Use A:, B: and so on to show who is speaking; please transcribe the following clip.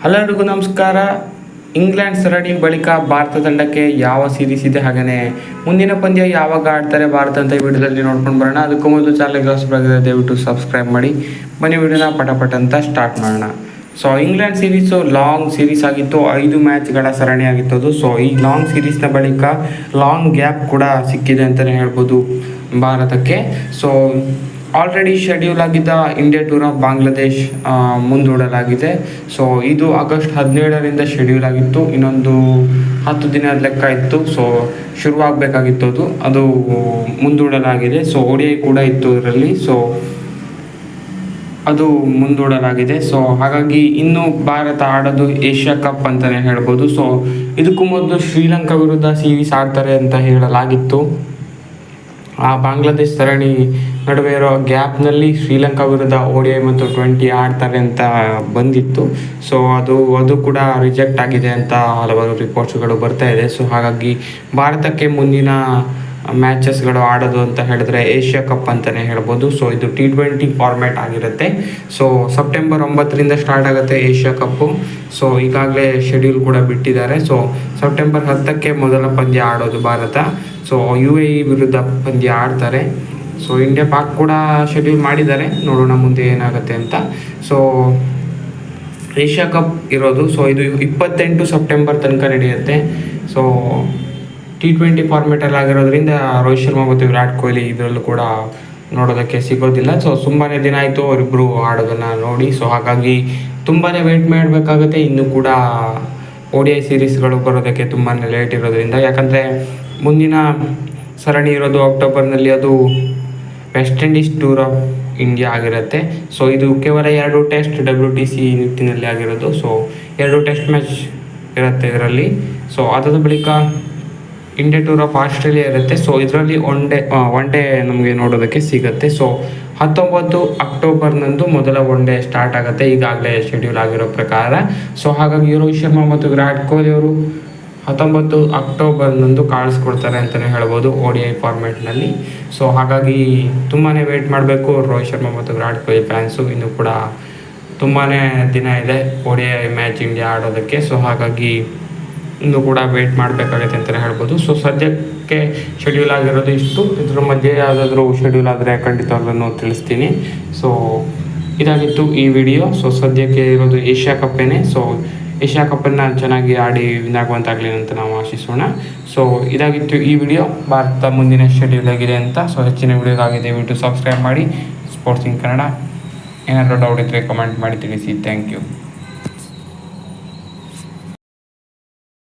A: ಎಲ್ಲರಿಗೂ ನಮಸ್ಕಾರ. ಇಂಗ್ಲೆಂಡ್ ಸರಣಿ ಬಳಿಕ ಭಾರತ ತಂಡಕ್ಕೆ ಯಾವ ಸೀರೀಸ್ ಇದೆ, ಹಾಗೆಯೇ ಮುಂದಿನ ಪಂದ್ಯ ಯಾವಾಗ ಆಡ್ತಾರೆ ಭಾರತ ಅಂತ ಈ ವಿಡಿಯೋದಲ್ಲಿ ನೋಡ್ಕೊಂಡು ಬರೋಣ. ಅದಕ್ಕೂ ಮೊದಲು ಚಾನಲ್ಗೆ ಹೊಸಬರಾಗಿದ್ದರೆ ದಯವಿಟ್ಟು ಸಬ್ಸ್ಕ್ರೈಬ್ ಮಾಡಿ. ಬನ್ನಿ ವಿಡಿಯೋನ ಪಟ ಅಂತ ಸ್ಟಾರ್ಟ್ ಮಾಡೋಣ. So England series long series ಆಗಿತ್ತು, 5 ಮ್ಯಾಚ್ಗಳ ಸರಣಿ ಆಗಿತ್ತು. ಸೊ ಈ ಲಾಂಗ್ ಸೀರೀಸ್ನ ಬಳಿಕ ಲಾಂಗ್ ಗ್ಯಾಪ್ ಕೂಡ ಸಿಕ್ಕಿದೆ ಅಂತಲೇ ಹೇಳ್ಬೋದು ಭಾರತಕ್ಕೆ. ಸೊ ಆಲ್ರೆಡಿ ಶೆಡ್ಯೂಲ್ ಆಗಿದ್ದ ಇಂಡಿಯಾ ಟೂರ್ ಆಫ್ ಬಾಂಗ್ಲಾದೇಶ್ ಮುಂದೂಡಲಾಗಿದೆ. ಸೊ ಇದು ಆಗಸ್ಟ್ 17ರಿಂದ ಶೆಡ್ಯೂಲ್ ಆಗಿತ್ತು, ಇನ್ನೊಂದು 10 ದಿನದ ಲೆಕ್ಕ ಇತ್ತು. ಸೊ ಶುರುವಾಗಬೇಕಾಗಿತ್ತು, ಅದು ಮುಂದೂಡಲಾಗಿದೆ. ಸೊ ODI ಕೂಡ ಇತ್ತು ಇದರಲ್ಲಿ, ಸೊ ಅದು ಮುಂದೂಡಲಾಗಿದೆ. ಸೊ ಹಾಗಾಗಿ ಇನ್ನು ಭಾರತ ಆಡೋದು ಏಷ್ಯಾ ಕಪ್ ಅಂತಲೇ ಹೇಳ್ಬೋದು. ಸೊ ಇದಕ್ಕೂ ಮೊದಲು ಶ್ರೀಲಂಕಾ ವಿರುದ್ಧ ಸೀರೀಸ್ ಆಡ್ತಾರೆ ಅಂತ ಹೇಳಲಾಗಿತ್ತು. ಆ ಬಾಂಗ್ಲಾದೇಶ್ ಸರಣಿ ನಡುವೆ ಇರೋ ಗ್ಯಾಪ್ನಲ್ಲಿ ಶ್ರೀಲಂಕಾ ವಿರುದ್ಧ ODI ಮತ್ತು T20 ಆಡ್ತಾರೆ ಅಂತ ಬಂದಿತ್ತು. ಸೊ ಅದು ಕೂಡ ರಿಜೆಕ್ಟ್ ಆಗಿದೆ ಅಂತ ಹಲವಾರು ರಿಪೋರ್ಟ್ಸ್ಗಳು ಬರ್ತಾ ಇದೆ. ಸೊ ಹಾಗಾಗಿ ಭಾರತಕ್ಕೆ ಮುಂದಿನ ಮ್ಯಾಚಸ್ಗಳು ಆಡೋದು ಅಂತ ಹೇಳಿದ್ರೆ ಏಷ್ಯಾ ಕಪ್ ಅಂತಲೇ ಹೇಳ್ಬೋದು. ಸೊ ಇದು T20 ಫಾರ್ಮ್ಯಾಟ್ ಆಗಿರುತ್ತೆ. ಸೊ ಸೆಪ್ಟೆಂಬರ್ 9ರಿಂದ ಸ್ಟಾರ್ಟ್ ಆಗುತ್ತೆ ಏಷ್ಯಾ ಕಪ್ಪು. ಸೊ ಈಗಾಗಲೇ ಶೆಡ್ಯೂಲ್ ಕೂಡ ಬಿಟ್ಟಿದ್ದಾರೆ. ಸೊ ಸೆಪ್ಟೆಂಬರ್ 10ಕ್ಕೆ ಮೊದಲ ಪಂದ್ಯ ಆಡೋದು ಭಾರತ. ಸೊ UAE ವಿರುದ್ಧ ಪಂದ್ಯ ಆಡ್ತಾರೆ. ಸೊ ಇಂಡಿಯಾ ಪಾಕ್ ಕೂಡ ಶೆಡ್ಯೂಲ್ ಮಾಡಿದ್ದಾರೆ, ನೋಡೋಣ ಮುಂದೆ ಏನಾಗುತ್ತೆ ಅಂತ. ಸೊ ಏಷ್ಯಾ ಕಪ್ ಇರೋದು, ಸೊ ಇದು 28 ಸೆಪ್ಟೆಂಬರ್ ತನಕ ನಡೆಯುತ್ತೆ. ಸೊ T20 ಫಾರ್ಮೇಟಲ್ಲಿ ಆಗಿರೋದ್ರಿಂದ ರೋಹಿತ್ ಶರ್ಮಾ ಮತ್ತು ವಿರಾಟ್ ಕೊಹ್ಲಿ ಇದರಲ್ಲೂ ಕೂಡ ನೋಡೋದಕ್ಕೆ ಸಿಗೋದಿಲ್ಲ. ಸೊ ತುಂಬಾ ದಿನ ಆಯಿತು ಅವರಿಬ್ಬರು ಆಡೋದನ್ನು ನೋಡಿ. ಸೊ ಹಾಗಾಗಿ ತುಂಬಾ ವೆಯ್ಟ್ ಮಾಡಬೇಕಾಗುತ್ತೆ. ಇನ್ನೂ ಕೂಡ ODI ಸೀರೀಸ್ಗಳು ಬರೋದಕ್ಕೆ ತುಂಬಾ ಲೇಟ್ ಇರೋದ್ರಿಂದ, ಯಾಕಂದರೆ ಮುಂದಿನ ಸರಣಿ ಇರೋದು ಅಕ್ಟೋಬರ್ನಲ್ಲಿ, ಅದು West Indies tour of India ಆಗಿರುತ್ತೆ. ಸೊ ಇದು ಕೇವಲ 2 ಟೆಸ್ಟ್ WTC ನಿಟ್ಟಿನಲ್ಲಿ ಆಗಿರೋದು. ಸೊ 2 ಟೆಸ್ಟ್ ಮ್ಯಾಚ್ ಇರುತ್ತೆ ಇದರಲ್ಲಿ. ಸೊ ಅದಾದ ಬಳಿಕ ಇಂಡಿಯಾ ಟೂರ್ ಆಫ್ ಆಸ್ಟ್ರೇಲಿಯಾ ಇರುತ್ತೆ. ಸೊ ಇದರಲ್ಲಿ ಒನ್ ಡೇ ನಮಗೆ ನೋಡೋದಕ್ಕೆ ಸಿಗುತ್ತೆ. ಸೊ 19 ಅಕ್ಟೋಬರ್ನಂದು ಮೊದಲ ಒನ್ ಡೇ ಸ್ಟಾರ್ಟ್ ಆಗುತ್ತೆ, ಈಗಾಗಲೇ ಶೆಡ್ಯೂಲ್ ಆಗಿರೋ ಪ್ರಕಾರ. ಸೊ ಹಾಗಾಗಿ ರೋಹಿತ್ ಶರ್ಮಾ ಮತ್ತು ವಿರಾಟ್ ಕೊಹ್ಲಿ ಅವರು 19 ಅಕ್ಟೋಬರ್ನಂದು ಕಾಣಿಸ್ಕೊಡ್ತಾರೆ ಅಂತಲೇ ಹೇಳ್ಬೋದು ODI ಫಾರ್ಮ್ಯಾಟ್ನಲ್ಲಿ. ಸೊ ಹಾಗಾಗಿ ತುಂಬಾ ವೆಯ್ಟ್ ಮಾಡಬೇಕು ರೋಹಿತ್ ಶರ್ಮಾ ಮತ್ತು ವಿರಾಟ್ ಕೊಹ್ಲಿ ಫ್ಯಾನ್ಸು. ಇನ್ನೂ ಕೂಡ ತುಂಬಾ ದಿನ ಇದೆ ODI ಮ್ಯಾಚ್ ಇಂಡಿಯಾ ಆಡೋದಕ್ಕೆ. ಸೊ ಹಾಗಾಗಿ ಇನ್ನೂ ಕೂಡ ವೆಯ್ಟ್ ಮಾಡಬೇಕಾಗುತ್ತೆ ಅಂತಲೇ ಹೇಳ್ಬೋದು. ಸೊ ಸದ್ಯಕ್ಕೆ ಶೆಡ್ಯೂಲ್ ಆಗಿರೋದು ಇಷ್ಟು. ಇದ್ರ ಮಧ್ಯೆ ಯಾವುದಾದ್ರೂ ಶೆಡ್ಯೂಲ್ ಆದರೆ ಖಂಡಿತವಾಗ್ಲೂ ತಿಳಿಸ್ತೀನಿ. ಸೊ ಇದಾಗಿತ್ತು ಈ ವಿಡಿಯೋ. ಸೊ ಸದ್ಯಕ್ಕೆ ಇರೋದು ಏಷ್ಯಾ ಕಪ್ಪೇನೆ. ಸೊ ಏಷ್ಯಾ ಕಪ್ಪನ್ನು ಚೆನ್ನಾಗಿ ಆಡಿ ವಿನ್ ಆಗುವಂತಾಗಲಿ ಅಂತ ನಾವು ಆಶಿಸೋಣ. ಸೊ ಇದಾಗಿತ್ತು ಈ ವಿಡಿಯೋ. ಭಾರತ ಮುಂದಿನ ಶೆಡ್ಯೂಲ್ ಆಗಿದೆ ಅಂತ. ಸೊ ಹೆಚ್ಚಿನ ವಿಡಿಯೋಗಾಗಿ ದಯವಿಟ್ಟು ಸಬ್ಸ್ಕ್ರೈಬ್ ಮಾಡಿ. Sports in Kannada. ಏನಾದರೂ ಡೌಟ್ ಇದ್ದರೆ ಕಮೆಂಟ್ ಮಾಡಿ ತಿಳಿಸಿ. Thank you.